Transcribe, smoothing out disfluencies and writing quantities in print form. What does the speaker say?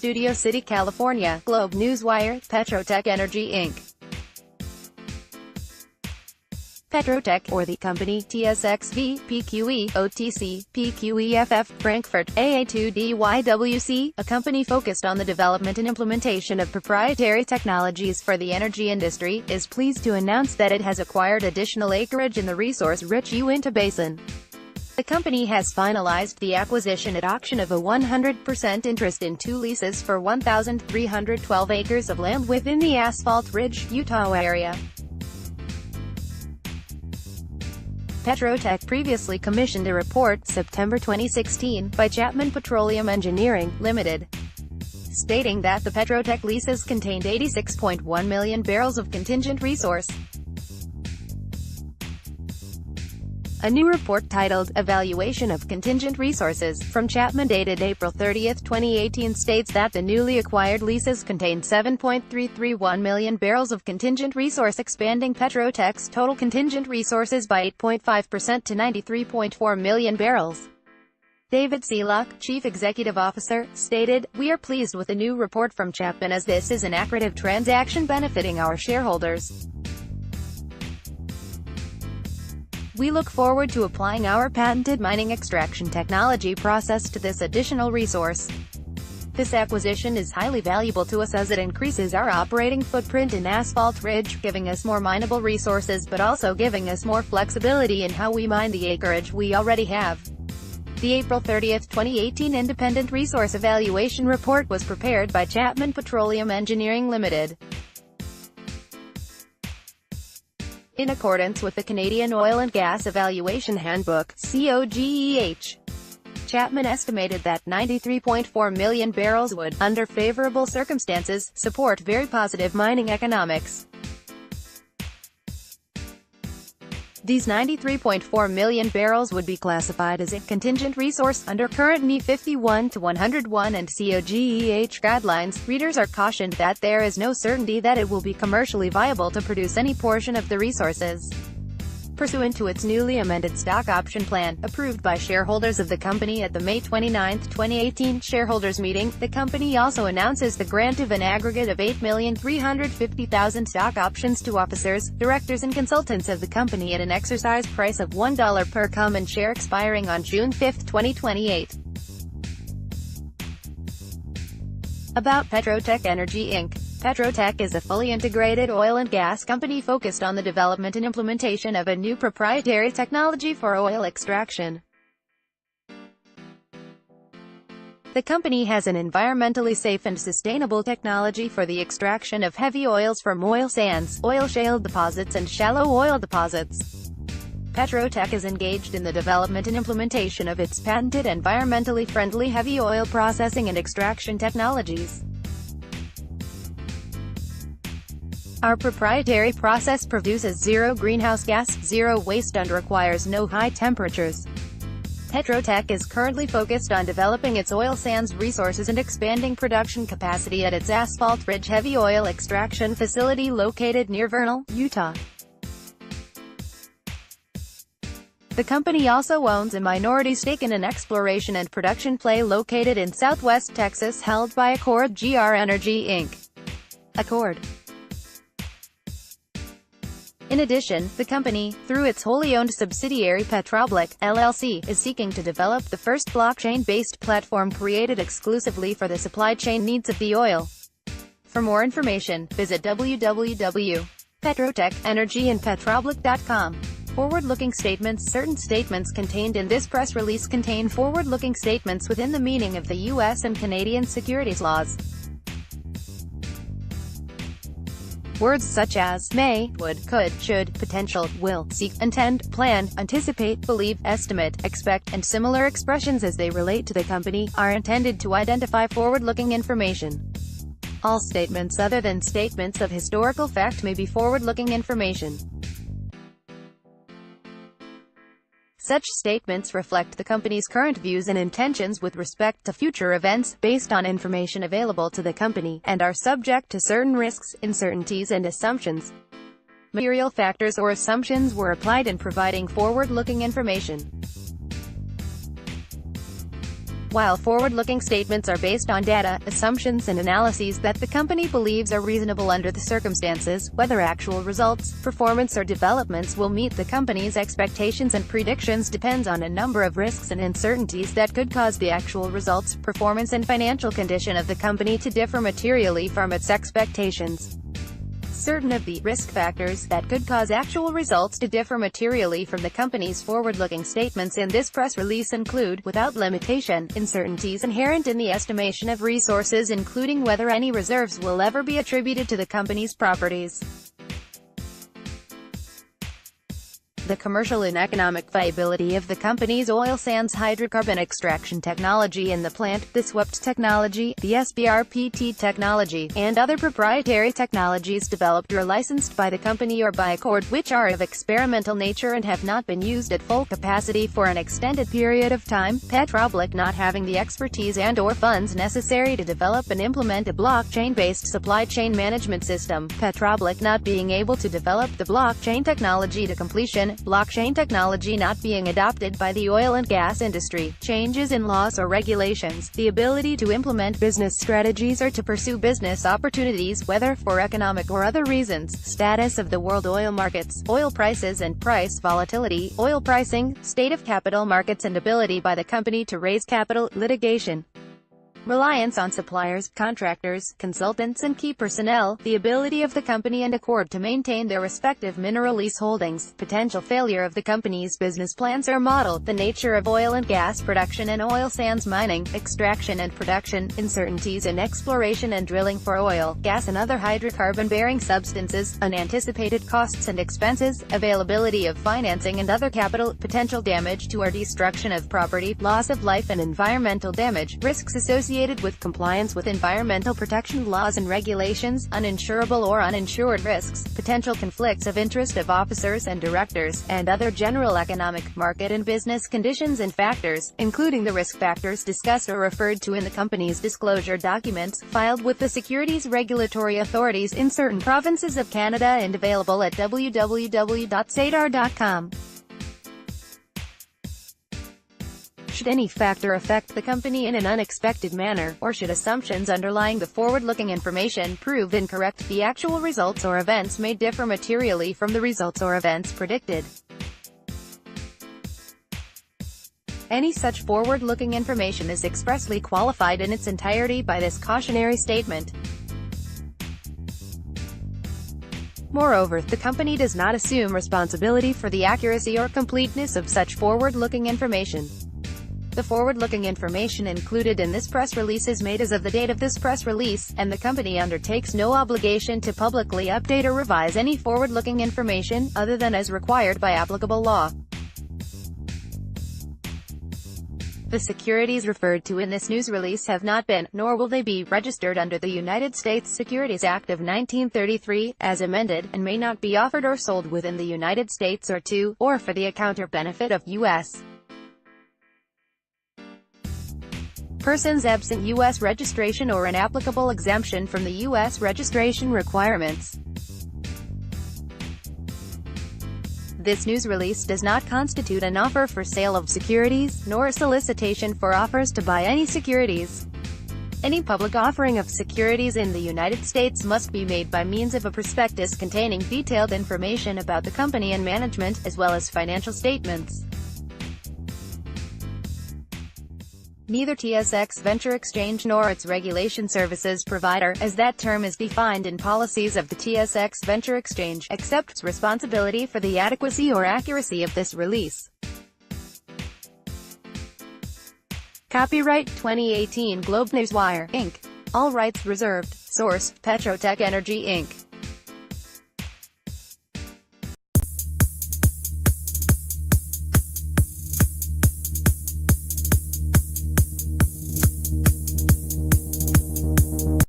Studio City, California. Globe NEWSWIRE, Petroteq Energy Inc. Petroteq, or the company, TSXV, PQE, OTC, PQEFF, Frankfurt, AA2DYWC, a company focused on the development and implementation of proprietary technologies for the energy industry, is pleased to announce that it has acquired additional acreage in the resource-rich Uintah Basin. The company has finalized the acquisition at auction of a 100% interest in 2 leases for 1,312 acres of land within the Asphalt Ridge, Utah area. Petroteq previously commissioned a report, September 2016, by Chapman Petroleum Engineering, Limited, stating that the Petroteq leases contained 86.1 million barrels of contingent resource. A new report titled, Evaluation of Contingent Resources, from Chapman dated April 30, 2018 states that the newly acquired leases contain 7.331 million barrels of contingent resource, expanding Petroteq's total contingent resources by 8.5% to 93.4 million barrels. David Sealock, Chief Executive Officer, stated, "We are pleased with the new report from Chapman as this is an accretive transaction benefiting our shareholders. We look forward to applying our patented mining extraction technology process to this additional resource. This acquisition is highly valuable to us as it increases our operating footprint in Asphalt Ridge, giving us more mineable resources but also giving us more flexibility in how we mine the acreage we already have." The April 30, 2018 Independent Resource Evaluation Report was prepared by Chapman Petroleum Engineering Limited. In accordance with the Canadian Oil and Gas Evaluation Handbook, COGEH, Chapman estimated that 93.4 million barrels would, under favorable circumstances, support very positive mining economics. These 93.4 million barrels would be classified as a contingent resource under current NI 51-101 and COGEH guidelines. Readers are cautioned that there is no certainty that it will be commercially viable to produce any portion of the resources. Pursuant to its newly amended stock option plan, approved by shareholders of the company at the May 29, 2018 shareholders meeting, the company also announces the grant of an aggregate of 8,350,000 stock options to officers, directors and consultants of the company at an exercise price of $1 per common share expiring on June 5, 2028. About Petroteq Energy Inc. Petroteq is a fully integrated oil and gas company focused on the development and implementation of a new proprietary technology for oil extraction. The company has an environmentally safe and sustainable technology for the extraction of heavy oils from oil sands, oil shale deposits and shallow oil deposits. Petroteq is engaged in the development and implementation of its patented environmentally friendly heavy oil processing and extraction technologies. Our proprietary process produces zero greenhouse gas, zero waste and requires no high temperatures. Petroteq is currently focused on developing its oil sands resources and expanding production capacity at its Asphalt Ridge heavy oil extraction facility located near Vernal, Utah. The company also owns a minority stake in an exploration and production play located in southwest Texas held by Acreage Energy Inc. Acreage. In addition, the company, through its wholly owned subsidiary Petroteq, LLC, is seeking to develop the first blockchain-based platform created exclusively for the supply chain needs of the oil. For more information, visit www.petroteqenergyandpetroleq.com. Forward-looking statements. Certain statements contained in this press release contain forward-looking statements within the meaning of the U.S. and Canadian securities laws. Words such as may, would, could, should, potential, will, seek, intend, plan, anticipate, believe, estimate, expect, and similar expressions as they relate to the company, are intended to identify forward-looking information. All statements other than statements of historical fact may be forward-looking information. Such statements reflect the company's current views and intentions with respect to future events, based on information available to the company, and are subject to certain risks, uncertainties and assumptions. Material factors or assumptions were applied in providing forward-looking information. While forward-looking statements are based on data, assumptions and analyses that the company believes are reasonable under the circumstances, whether actual results, performance or developments will meet the company's expectations and predictions depends on a number of risks and uncertainties that could cause the actual results, performance and financial condition of the company to differ materially from its expectations. Certain of the risk factors that could cause actual results to differ materially from the company's forward-looking statements in this press release include, without limitation, uncertainties inherent in the estimation of resources, including whether any reserves will ever be attributed to the company's properties. The commercial and economic viability of the company's oil sands hydrocarbon extraction technology in the plant, the swept technology, the SBRPT technology, and other proprietary technologies developed or licensed by the company or by accord, which are of experimental nature and have not been used at full capacity for an extended period of time, Petroteq not having the expertise and/or funds necessary to develop and implement a blockchain-based supply chain management system, Petroteq not being able to develop the blockchain technology to completion, blockchain technology not being adopted by the oil and gas industry, changes in laws or regulations, the ability to implement business strategies or to pursue business opportunities, whether for economic or other reasons, status of the world oil markets, oil prices and price volatility, oil pricing, state of capital markets and ability by the company to raise capital, litigation, reliance on suppliers, contractors, consultants and key personnel, the ability of the company and accord to maintain their respective mineral lease holdings, potential failure of the company's business plans or model, the nature of oil and gas production and oil sands mining, extraction and production, uncertainties in exploration and drilling for oil, gas and other hydrocarbon-bearing substances, unanticipated costs and expenses, availability of financing and other capital, potential damage to or destruction of property, loss of life and environmental damage, risks associated with compliance with environmental protection laws and regulations, uninsurable or uninsured risks, potential conflicts of interest of officers and directors, and other general economic, market and business conditions and factors, including the risk factors discussed or referred to in the company's disclosure documents, filed with the securities regulatory authorities in certain provinces of Canada and available at www.sadar.com. Should any factor affect the company in an unexpected manner, or should assumptions underlying the forward-looking information prove incorrect, the actual results or events may differ materially from the results or events predicted. Any such forward-looking information is expressly qualified in its entirety by this cautionary statement. Moreover, the company does not assume responsibility for the accuracy or completeness of such forward-looking information. The forward-looking information included in this press release is made as of the date of this press release, and the company undertakes no obligation to publicly update or revise any forward-looking information, other than as required by applicable law. The securities referred to in this news release have not been, nor will they be, registered under the United States Securities Act of 1933, as amended, and may not be offered or sold within the United States or to, or for the account or benefit of U.S. persons absent U.S. registration or an applicable exemption from the U.S. registration requirements. This news release does not constitute an offer for sale of securities, nor a solicitation for offers to buy any securities. Any public offering of securities in the United States must be made by means of a prospectus containing detailed information about the company and management, as well as financial statements. Neither TSX Venture Exchange nor its regulation services provider, as that term is defined in policies of the TSX Venture Exchange, accepts responsibility for the adequacy or accuracy of this release. Copyright 2018 NEWSWIRE, Inc. All rights reserved. Source: Petroteq Energy Inc.